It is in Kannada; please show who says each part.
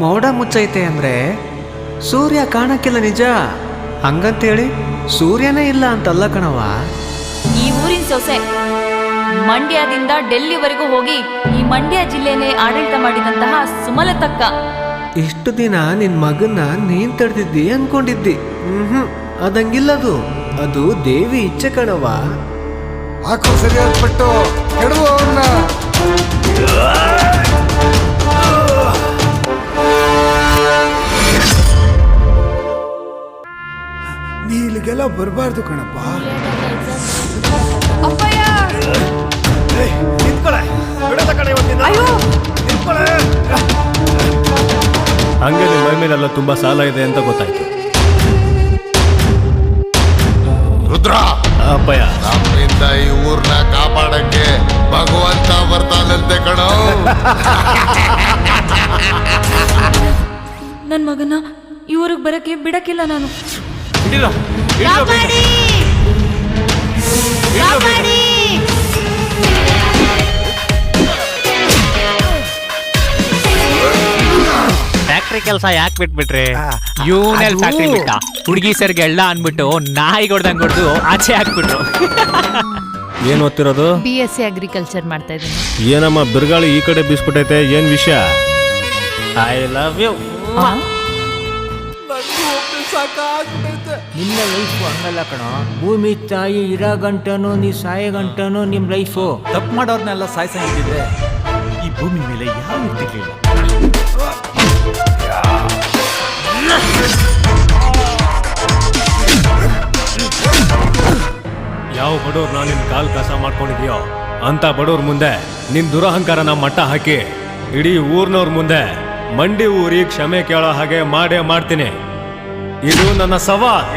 Speaker 1: ಮೋಡ ಮುಚ್ಚೈತೆ ಅಂದ್ರೆ ಸೂರ್ಯ ಕಾಣಕ್ಕಿಲ್ಲ ನಿಜ. ಹಂಗಂತೇಳಿ ಸೂರ್ಯನೇ ಇಲ್ಲ ಅಂತಲ್ಲ ಕಣವ.
Speaker 2: ಈ ಊರಿನ ಸೊಸೆ ಮಂಡ್ಯದಿಂದ ಡೆಲ್ಲಿವರೆಗೂ ಹೋಗಿ ಈ ಮಂಡ್ಯ ಜಿಲ್ಲೆನೇ ಆಡಳಿತ ಮಾಡಿದಂತಹ ಸುಮಲತಕ್ಕ.
Speaker 1: ಇಷ್ಟು ದಿನ ನಿನ್ ಮಗನ್ನ ನೀನ್ ತಡೆದಿದ್ದಿ ಅನ್ಕೊಂಡಿದ್ದಿ. ಅದಂಗಿಲ್ಲದು. ಅದು ದೇವಿ ಇಚ್ಛೆ ಕಣವ.
Speaker 3: ಹಾಕೋ ಸರಿಯಾದ ಪಟ್ಟು ಕೆಡುವ ಅವನ್ನ. ನೀ ಇಲ್ಲಿಗೆಲ್ಲ ಬರಬಾರ್ದು ಕಣಪ್ಪ.
Speaker 4: ಹಂಗೆ ನಿಮ್ಮ ಮೈ ಮೇಲೆಲ್ಲ ತುಂಬಾ ಸಾಲ ಇದೆ ಅಂತ ಗೊತ್ತಾಯ್ತು.
Speaker 3: ರುದ್ರ,
Speaker 4: ಅಪ್ಪಯ್ಯ,
Speaker 3: ನಮ್ಮಿಂದ ಈ ಊರ್ನ ಕಾಪಾಡಕ್ಕೆ ಭಗವಂತ ಬರ್ತಾನಂತೆ ಕಣೋ.
Speaker 2: ನನ್ ಮಗನ ಈ ಊರಿಗೆ ಬರಕ್ಕೆ ಬಿಡಕ್ಕಿಲ್ಲ ನಾನು.
Speaker 5: ಫ್ಯಾಕ್ಟ್ರಿ ಕೆಲಸ ಯಾಕೆ ಬಿಟ್ಬಿಟ್ರಿ? ಇವನೆಲ್ ಫ್ಯಾಕ್ಟ್ರಿ ಬಿಟ್ಟ ಹುಡುಗಿ ಸರ್ಗೆಲ್ಲ ಅನ್ಬಿಟ್ಟು ನಾಯಿ ಹೊಡ್ದಂಗ್ ಹೊಡೆದು ಆಚೆ ಹಾಕ್ಬಿಟ್ರು.
Speaker 4: ಏನ್ ಓದ್ತಿರೋದು?
Speaker 6: BSc ಅಗ್ರಿಕಲ್ಚರ್ ಮಾಡ್ತಾ ಇದ್ದೀನಿ.
Speaker 4: ಏನಮ್ಮ ಬಿರುಗಾಳಿ ಈ ಕಡೆ ಬೀಸ್ಬಿಟ್ಟೈತೆ, ಏನ್ ವಿಷಯ? I love you.
Speaker 7: ನಿನ್ನ ಲೈಫು ಹಂಗಲ್ಲ ಕಣೋ. ಭೂಮಿ ತಾಯಿ ಇರೋ ಗಂಟನು ನೀ ಸಾಯೋ ಗಂಟನು ನಿಮ್ ಲೈಫು.
Speaker 8: ತಪ್ಪು ಮಾಡೋರ್ನೆಲ್ಲ ಸಾಯಿಸಂಗಿದ್ರೆ ಈ ಭೂಮಿ ಮೇಲೆ ಯಾರು ಇರ್ತಿರ್ಲಿಲ್ಲ.
Speaker 4: ಯಾವ ಬಡವ್ರು ನಾನು ನಿನ್ ಕಾಲ್ ಕಸ ಮಾಡ್ಕೊಂಡಿದ್ಯೋ ಅಂತ ಬಡವ್ರ ಮುಂದೆ ನಿನ್ ದುರಹಂಕಾರನ ಮಟ್ಟ ಹಾಕಿ ಇಡೀ ಊರ್ನವ್ರ ಮುಂದೆ ಮಂಡಿ ಊರಿ ಕ್ಷಮೆ ಕೇಳೋ ಹಾಗೆ ಮಾಡೇ ಮಾಡ್ತೀನಿ. ಇದು ನನ್ನ ಸವಾಲ್.